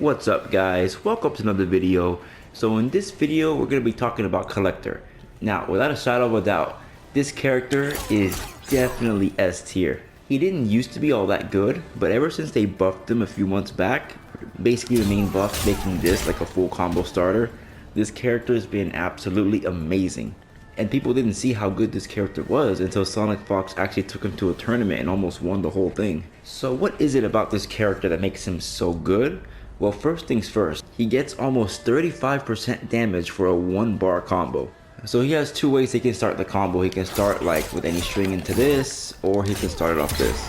What's up guys, welcome to another video. So in this video we're going to be talking about Kollector. Now without a shadow of a doubt, this character is definitely S tier. He didn't used to be all that good, but ever since they buffed him a few months back, basically the main buff making this like a full combo starter, this character has been absolutely amazing. And people didn't see how good this character was until Sonic Fox actually took him to a tournament and almost won the whole thing. So what is it about this character that makes him so good? Well, first things first, he gets almost 35% damage for a 1-bar combo. So he has two ways he can start the combo. He can start like with any string into this, or he can start it off this.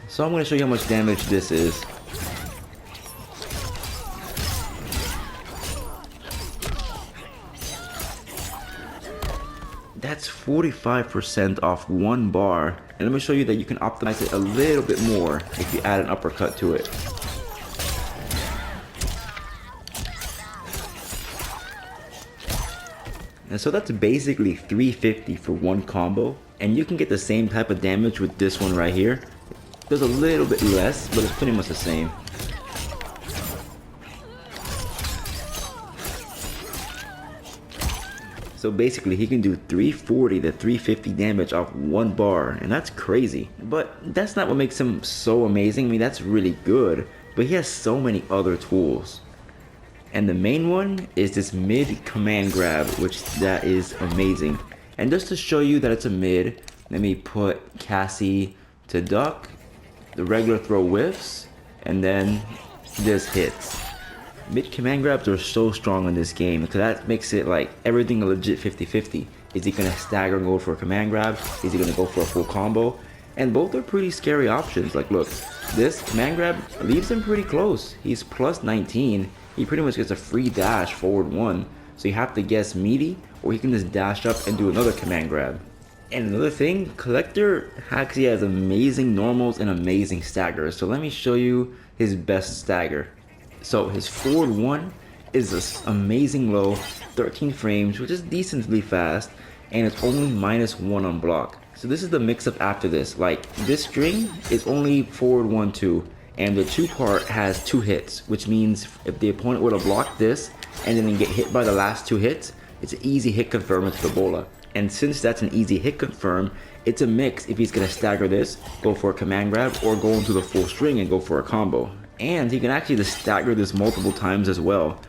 So I'm going to show you how much damage this is. That's 45% off 1 bar, and let me show you that you can optimize it a little bit more if you add an uppercut to it. And so that's basically 350 for 1 combo, and you can get the same type of damage with this one right here. There's a little bit less, but it's pretty much the same. So basically he can do 340 to 350 damage off 1 bar, and that's crazy. But that's not what makes him so amazing. I mean, that's really good, but he has so many other tools. And the main one is this mid command grab, which that is amazing. And just to show you that it's a mid, let me put Cassie to duck, the regular throw whiffs, and then this hits. Mid command grabs are so strong in this game because that makes it like everything a legit 50-50. Is he going to stagger and go for a command grab? Is he going to go for a full combo? And both are pretty scary options. Like look, this command grab leaves him pretty close. He's plus 19. He pretty much gets a free dash forward 1. So you have to guess meaty, or he can just dash up and do another command grab. And another thing, Kollector actually has amazing normals and amazing staggers. So let me show you his best stagger. So his forward 1 is this amazing low, 13 frames, which is decently fast, and it's only -1 on block. So this is the mix-up after this. Like this string is only forward 1, 2, and the 2 part has 2 hits, which means if the opponent were to block this and then get hit by the last 2 hits, it's an easy hit confirm into the bola. And since that's an easy hit confirm, it's a mix if he's gonna stagger this, go for a command grab, or go into the full string and go for a combo. And he can actually just stagger this multiple times as well,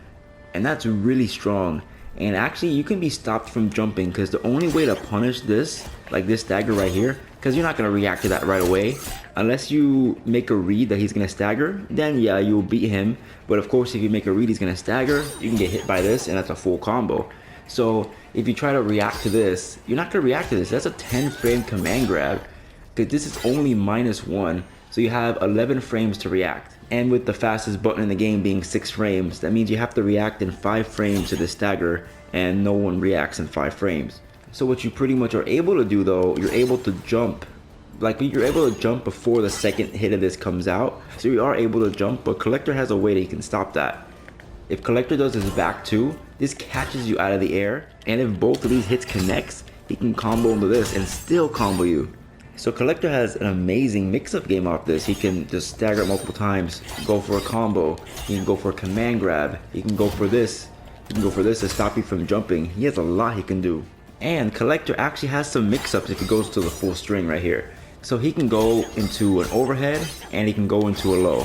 and that's really strong. And actually you can be stopped from jumping, because the only way to punish this, like this stagger right here, because you're not going to react to that right away unless you make a read that he's going to stagger, then yeah, you'll beat him. But of course if you make a read he's going to stagger, you can get hit by this and that's a full combo. So if you try to react to this, you're not going to react to this. That's a 10 frame command grab, because this is only -1, so you have 11 frames to react. And with the fastest button in the game being 6 frames, that means you have to react in 5 frames to the stagger, and no one reacts in 5 frames. So what you pretty much are able to do though, you're able to jump. Like you're able to jump before the second hit of this comes out. So you are able to jump, but Kollector has a way that he can stop that. If Kollector does his back 2, this catches you out of the air, and if both of these hits connects, he can combo into this and still combo you. So Kollector has an amazing mix-up game off this. He can just stagger it multiple times, go for a combo, he can go for a command grab, he can go for this, he can go for this to stop you from jumping. He has a lot he can do. And Kollector actually has some mix-ups if he goes to the full string right here. So he can go into an overhead, and he can go into a low.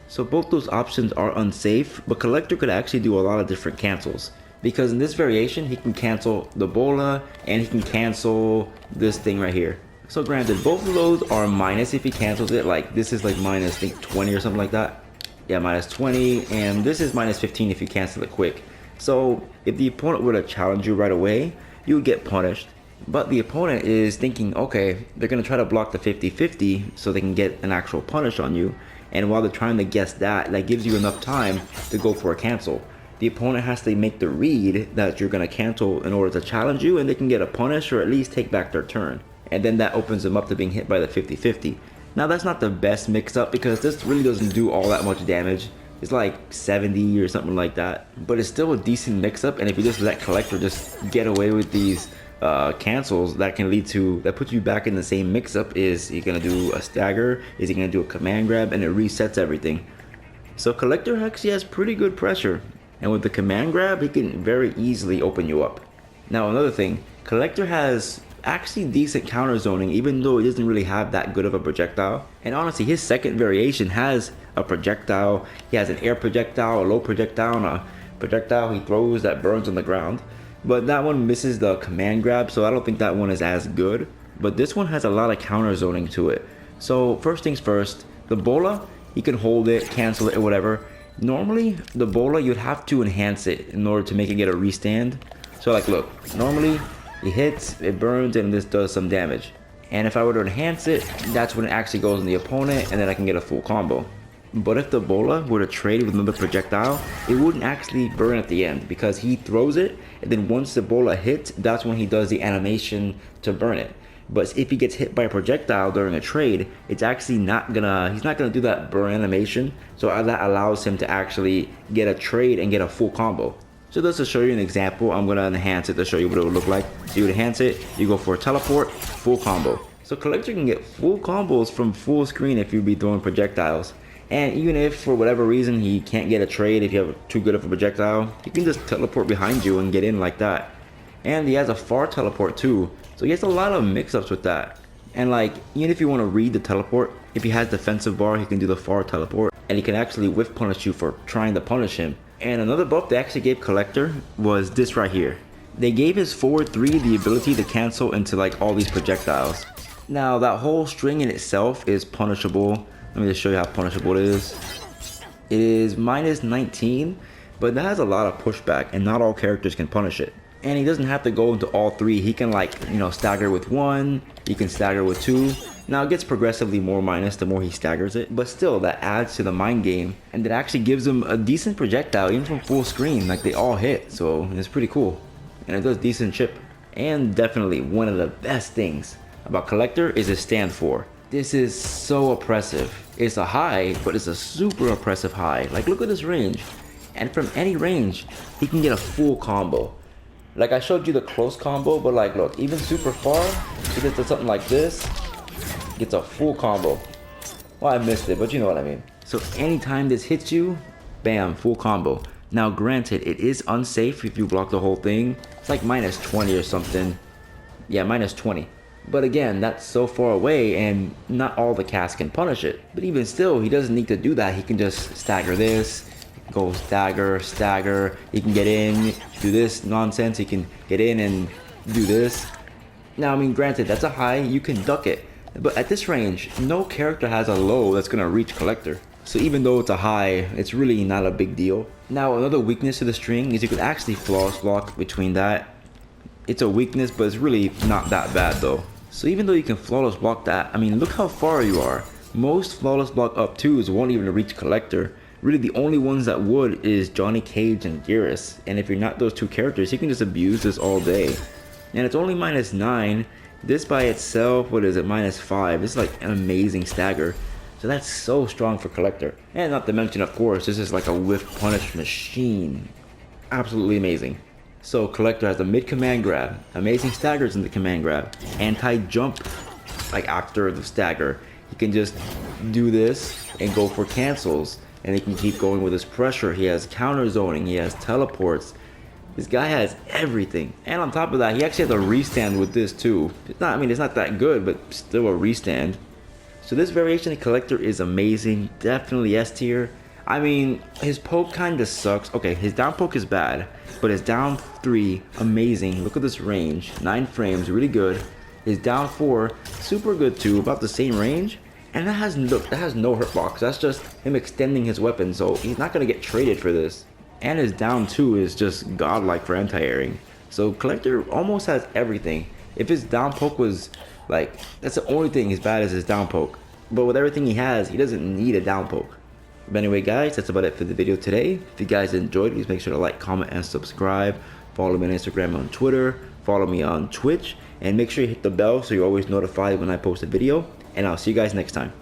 So both those options are unsafe, but Kollector could actually do a lot of different cancels. Because in this variation, he can cancel the bola, and he can cancel this thing right here. So granted, both of those are minus if he cancels it. Like this is like minus, I think 20 or something like that. Yeah, minus 20, and this is minus 15 if you cancel it quick. So if the opponent were to challenge you right away, you would get punished. But the opponent is thinking, okay, they're gonna try to block the 50-50 so they can get an actual punish on you. And while they're trying to guess that gives you enough time to go for a cancel. The opponent has to make the read that you're going to cancel in order to challenge you, and they can get a punish or at least take back their turn. And then that opens them up to being hit by the 50-50. Now that's not the best mix-up because this really doesn't do all that much damage. It's like 70 or something like that. But it's still a decent mix-up, and if you just let Kollector just get away with these cancels, that can lead to, that puts you back in the same mix-up. Is he going to do a stagger? Is he going to do a command grab? And it resets everything. So Kollector actually has pretty good pressure, and with the command grab, he can very easily open you up. Now another thing, Kollector has actually decent counter zoning, even though he doesn't really have that good of a projectile. And honestly, his second variation has a projectile. He has an air projectile, a low projectile, and a projectile he throws that burns on the ground. But that one misses the command grab, so I don't think that one is as good. But this one has a lot of counter zoning to it. So first things first, the bola, you can hold it, cancel it, or whatever. Normally, the bola, you'd have to enhance it in order to make it get a restand. So like, look, normally it hits, it burns, and this does some damage. And if I were to enhance it, that's when it actually goes on the opponent, and then I can get a full combo. But if the bola were to trade with another projectile, it wouldn't actually burn at the end, because he throws it, and then once the bola hits, that's when he does the animation to burn it. But if he gets hit by a projectile during a trade, it's actually he's not gonna do that burn animation, so that allows him to actually get a trade and get a full combo. So just to show you an example, I'm gonna enhance it to show you what it would look like. So you would enhance it, you go for a teleport, full combo. So Kollector can get full combos from full screen if you be throwing projectiles. And even if for whatever reason he can't get a trade, if you have too good of a projectile, he can just teleport behind you and get in like that. And he has a far teleport too, so he has a lot of mix-ups with that. And like, even if you want to read the teleport, if he has defensive bar, he can do the far teleport, and he can actually whiff punish you for trying to punish him. And another buff they actually gave Kollector was this right here. They gave his forward 3 the ability to cancel into like all these projectiles. Now that whole string in itself is punishable. Let me just show you how punishable it is. It is minus 19, but that has a lot of pushback, and not all characters can punish it. And he doesn't have to go into all 3. He can like, stagger with 1, he can stagger with 2. Now it gets progressively more minus the more he staggers it, but still that adds to the mind game, and it actually gives him a decent projectile even from full screen. Like, they all hit, so it's pretty cool. And it does decent chip. And definitely one of the best things about Kollector is his stand 4. This is so oppressive. It's a high, but it's a super oppressive high. Like, look at this range. And from any range, he can get a full combo. Like, I showed you the close combo, but like, look, even super far, he does something like this, gets a full combo. Well, I missed it, but you know what I mean. So anytime this hits you, bam, full combo. Now granted, it is unsafe if you block the whole thing. It's like minus 20 or something. Yeah, minus 20. But again, that's so far away, and not all the casts can punish it. But even still, he doesn't need to do that. He can just stagger this, go stagger, stagger. He can get in, do this nonsense. He can get in and do this. Now, I mean, granted, that's a high. You can duck it. But at this range, no character has a low that's going to reach Kollector. So even though it's a high, it's really not a big deal. Now, another weakness to the string is you could actually flawless block between that. It's a weakness, but it's really not that bad though. So even though you can flawless block that, I mean, look how far you are. Most flawless block up 2s won't even reach Kollector. Really, the only ones that would is Johnny Cage and Gearus. And if you're not those 2 characters, you can just abuse this all day. And it's only minus 9. This by itself, what is it, minus 5. This is like an amazing stagger. So that's so strong for Kollector. And not to mention, of course, this is like a whiff punish machine. Absolutely amazing. So Kollector has a mid command grab, amazing staggers in the command grab, anti-jump like after the stagger. He can just do this and go for cancels, and he can keep going with his pressure. He has counter zoning, he has teleports. This guy has everything. And on top of that, he actually has a restand with this too. It's not that good, but still a restand. So this variation of Kollector is amazing, definitely S tier. I mean, his poke kinda sucks. Okay, his down poke is bad, but his down 3, amazing. Look at this range, 9 frames, really good. His down 4, super good too, about the same range. And that has no hurtbox. That's just him extending his weapon, so he's not gonna get traded for this. And his down 2 is just godlike for anti-airing. So Kollector almost has everything. If his down poke was like, that's the only thing as bad as his down poke. But with everything he has, he doesn't need a down poke. But anyway guys, that's about it for the video today. If you guys enjoyed, please make sure to like, comment, and subscribe. Follow me on Instagram and on Twitter. Follow me on Twitch. And make sure you hit the bell so you're always notified when I post a video. And I'll see you guys next time.